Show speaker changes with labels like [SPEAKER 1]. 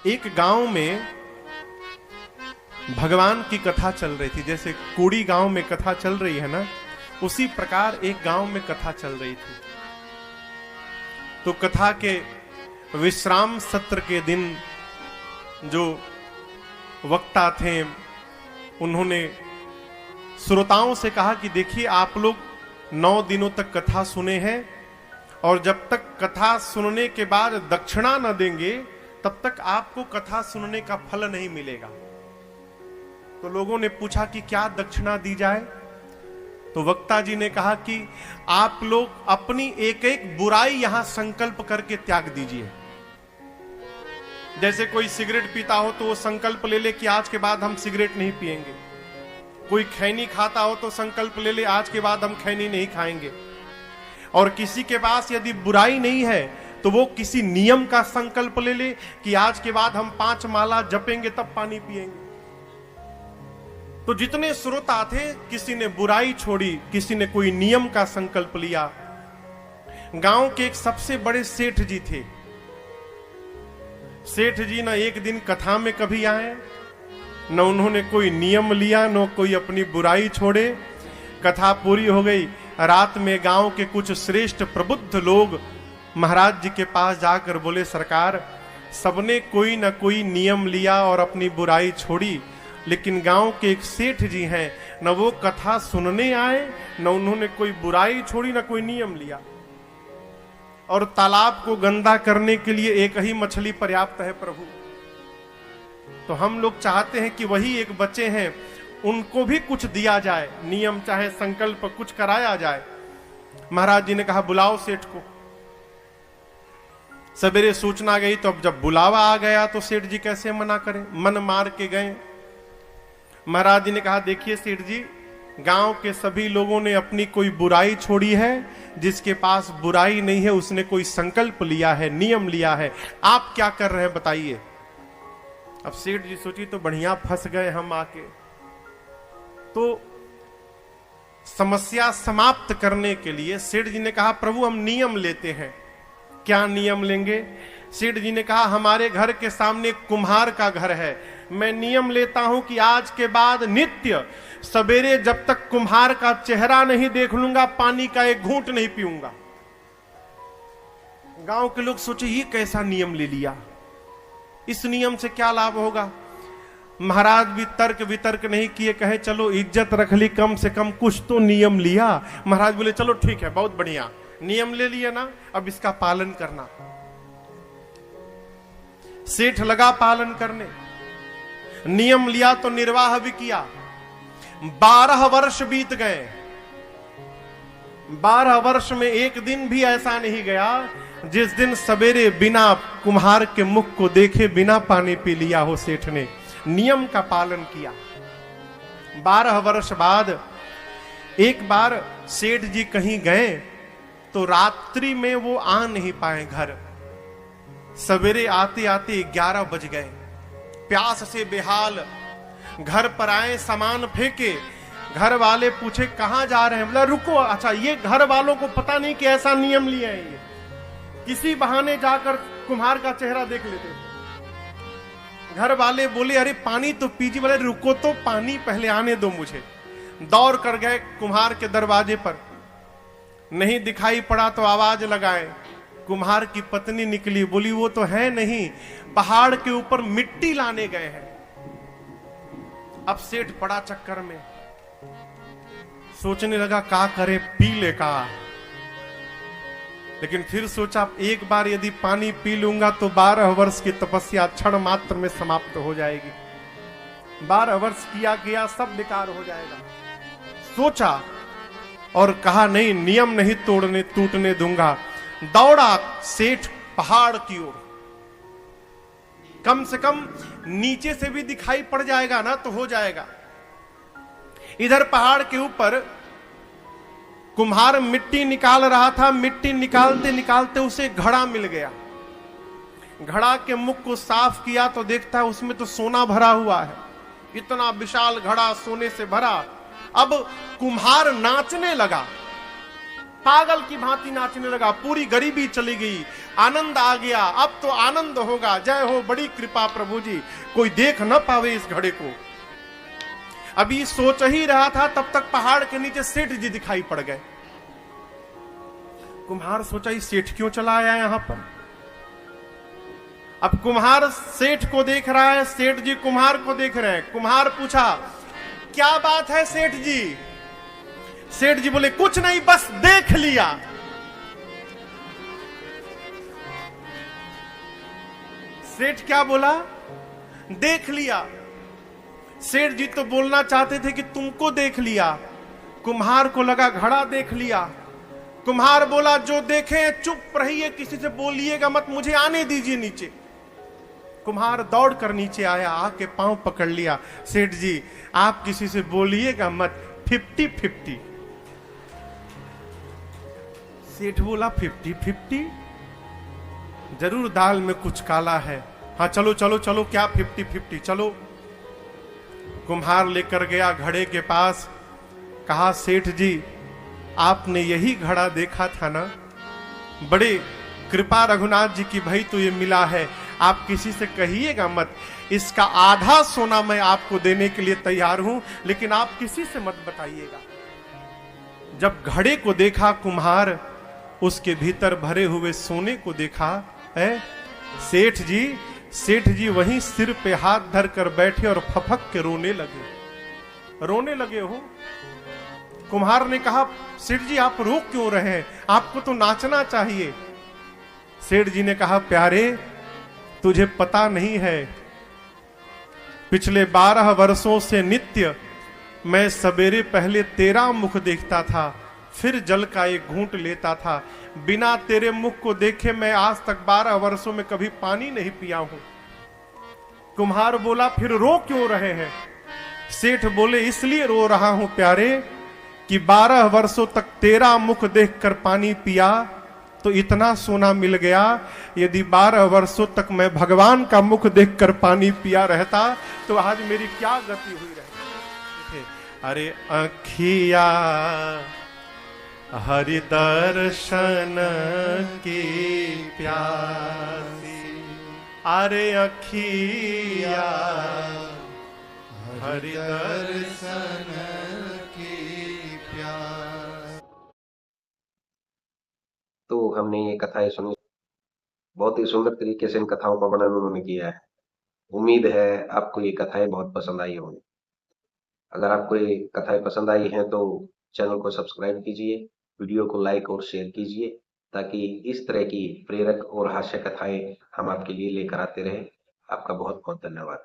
[SPEAKER 1] एक गांव में भगवान की कथा चल रही थी। जैसे कोड़ी गांव में कथा चल रही है ना, उसी प्रकार एक गांव में कथा चल रही थी। तो कथा के विश्राम सत्र के दिन जो वक्ता थे उन्होंने श्रोताओं से कहा कि देखिए, आप लोग 9 दिनों तक कथा सुने हैं और जब तक कथा सुनने के बाद दक्षिणा न देंगे तब तक आपको कथा सुनने का फल नहीं मिलेगा। तो लोगों ने पूछा कि क्या दक्षिणा दी जाए? तो वक्ता जी ने कहा कि आप लोग अपनी एक एक बुराई यहां संकल्प करके त्याग दीजिए। जैसे कोई सिगरेट पीता हो तो वो संकल्प ले ले कि आज के बाद हम सिगरेट नहीं पिएंगे। कोई खैनी खाता हो तो संकल्प ले ले आज के बाद हम खैनी नहीं खाएंगे। और किसी के पास यदि बुराई नहीं है तो वो किसी नियम का संकल्प ले ले कि आज के बाद हम 5 माला जपेंगे तब पानी पिएंगे। तो जितने श्रोता थे, किसी ने बुराई छोड़ी, किसी ने कोई नियम का संकल्प लिया। गांव के एक सबसे बड़े सेठ जी थे। सेठ जी ना एक दिन कथा में कभी आए, न उन्होंने कोई नियम लिया, न कोई अपनी बुराई छोड़े। कथा पूरी हो गई। रात में गांव के कुछ श्रेष्ठ प्रबुद्ध लोग महाराज जी के पास जाकर बोले, सरकार, सबने कोई न कोई नियम लिया और अपनी बुराई छोड़ी, लेकिन गांव के एक सेठ जी हैं, न वो कथा सुनने आए, न उन्होंने कोई बुराई छोड़ी, न कोई नियम लिया। और तालाब को गंदा करने के लिए एक ही मछली पर्याप्त है प्रभु। तो हम लोग चाहते हैं कि वही एक बच्चे हैं, उनको भी कुछ दिया जाए, नियम चाहे संकल्प कुछ कराया जाए। महाराज जी ने कहा, बुलाओ सेठ को। सवेरे सूचना गई तो अब जब बुलावा आ गया तो सेठ जी कैसे मना करें, मन मार के गए। महाराज जी ने कहा, देखिए सेठ जी, गांव के सभी लोगों ने अपनी कोई बुराई छोड़ी है, जिसके पास बुराई नहीं है उसने कोई संकल्प लिया है, नियम लिया है। आप क्या कर रहे हैं बताइए। अब सेठ जी सोची तो बढ़िया फंस गए हम आके। तो समस्या समाप्त करने के लिए सेठ जी ने कहा, प्रभु हम नियम लेते हैं। क्या नियम लेंगे? सेठ जी ने कहा, हमारे घर के सामने कुम्हार का घर है, मैं नियम लेता हूं कि आज के बाद नित्य सवेरे जब तक कुम्हार का चेहरा नहीं देख लूंगा पानी का एक घूंट नहीं पीऊंगा। गांव के लोग सोचे ये कैसा नियम ले लिया, इस नियम से क्या लाभ होगा। महाराज भी तर्क वितर्क नहीं किए, कहे चलो इज्जत रख ली, कम से कम कुछ तो नियम लिया। महाराज बोले चलो ठीक है, बहुत बढ़िया, नियम ले लिया ना, अब इसका पालन करना। सेठ लगा पालन करने, नियम लिया तो निर्वाह भी किया। 12 वर्ष बीत गए। 12 वर्ष में एक दिन भी ऐसा नहीं गया जिस दिन सवेरे बिना कुम्हार के मुख को देखे बिना पानी पी लिया हो सेठ ने। नियम का पालन किया। 12 वर्ष बाद एक बार सेठ जी कहीं गए तो रात्रि में वो आ नहीं पाए घर। सवेरे आते आते 11 बज गए। प्यास से बेहाल घर पर आए, सामान फेंके। घर वाले पूछे कहां जा रहे हैं? बोला रुको, अच्छा ये घर वालों को पता नहीं कि ऐसा नियम लिए हैं। ये किसी बहाने जाकर कुम्हार का चेहरा देख लेते थे। घर वाले बोले अरे पानी तो पीजिए। बोले रुको तो, पानी पहले आने दो मुझे। दौड़ कर गए कुम्हार के दरवाजे पर, नहीं दिखाई पड़ा तो आवाज लगाए। कुम्हार की पत्नी निकली, बोली वो तो है नहीं, पहाड़ के ऊपर मिट्टी लाने गए हैं। अब सेठ पड़ा चक्कर में, सोचने लगा का करे, पी ले का। लेकिन फिर सोचा एक बार यदि पानी पी लूंगा तो 12 वर्ष की तपस्या क्षण मात्र में समाप्त हो जाएगी। 12 वर्ष किया गया सब बेकार हो जाएगा। सोचा और कहा नहीं, नियम नहीं टूटने दूंगा। दौड़ा सेठ पहाड़ की ओर। कम से कम नीचे से भी दिखाई पड़ जाएगा ना तो हो जाएगा। इधर पहाड़ के ऊपर कुम्हार मिट्टी निकाल रहा था। मिट्टी निकालते निकालते उसे घड़ा मिल गया। घड़ा के मुख को साफ किया तो देखता है उसमें तो सोना भरा हुआ है। इतना विशाल घड़ा सोने से भरा। अब कुम्हार नाचने लगा। पागल की भांति नाचने लगा। पूरी गरीबी चली गई, आनंद आ गया। अब तो आनंद होगा। जय हो, बड़ी कृपा प्रभु जी, कोई देख न पावे इस घड़े को। अभी सोच ही रहा था, तब तक पहाड़ के नीचे सेठ जी दिखाई पड़ गए। कुम्हार सोचा ये सेठ क्यों चला आया यहां पर। अब कुम्हार सेठ को देख रहा है, सेठ जी कुम्हार को देख रहे हैं। कुम्हार पूछा, क्या बात है सेठ जी। सेठ जी बोले, कुछ नहीं, बस देख लिया। सेठ क्या बोला, देख लिया। सेठ जी तो बोलना चाहते थे कि तुमको देख लिया। कुम्हार को लगा घड़ा देख लिया। कुम्हार बोला, जो देखे चुप रहिए, किसी से बोलिएगा मत, मुझे आने दीजिए नीचे। कुम्हार दौड़ कर नीचे आया, आके पांव पकड़ लिया। सेठ जी आप किसी से बोलिएगा मत, 50-50। सेठ बोला, 50-50? जरूर दाल में कुछ काला है। हाँ चलो चलो चलो, क्या 50-50, चलो। कुम्हार लेकर गया घड़े के पास। कहा, सेठ जी आपने यही घड़ा देखा था ना। बड़े कृपा रघुनाथ जी की भाई तो ये मिला है, आप किसी से कहिएगा मत। इसका आधा सोना मैं आपको देने के लिए तैयार हूं, लेकिन आप किसी से मत बताइएगा। जब घड़े को देखा कुम्हार, उसके भीतर भरे हुए सोने को देखा है। सेठ जी वहीं सिर पे हाथ धर कर बैठे और फफक के रोने लगे हो। कुम्हार ने कहा, सेठ जी आप रो क्यों रहे हैं, आपको तो नाचना चाहिए। सेठ जी ने कहा, प्यारे तुझे पता नहीं है, पिछले 12 वर्षों से नित्य मैं सवेरे पहले तेरा मुख देखता था, फिर जल का एक घूंट लेता था। बिना तेरे मुख को देखे मैं आज तक 12 वर्षों में कभी पानी नहीं पिया हूं। कुम्हार बोला, फिर रो क्यों रहे हैं। सेठ बोले, इसलिए रो रहा हूं प्यारे कि 12 वर्षों तक तेरा मुख देखकर पानी पिया तो इतना सोना मिल गया। यदि 12 वर्षों तक मैं भगवान का मुख देखकर पानी पिया रहता तो आज मेरी क्या गति हुई रहती। अरे अखिया हरि दर्शन की प्यासी, अरे अखिया हरि दर्शन की प्यास।
[SPEAKER 2] तो हमने ये कथाएं सुनी, बहुत ही सुंदर तरीके से इन कथाओं का वर्णन उन्होंने किया है। उम्मीद है आपको ये कथाएं बहुत पसंद आई होंगी। अगर आपको ये कथाएं पसंद आई हैं तो चैनल को सब्सक्राइब कीजिए, वीडियो को लाइक और शेयर कीजिए, ताकि इस तरह की प्रेरक और हास्य कथाएं हम आपके लिए लेकर आते रहें। आपका बहुत बहुत धन्यवाद।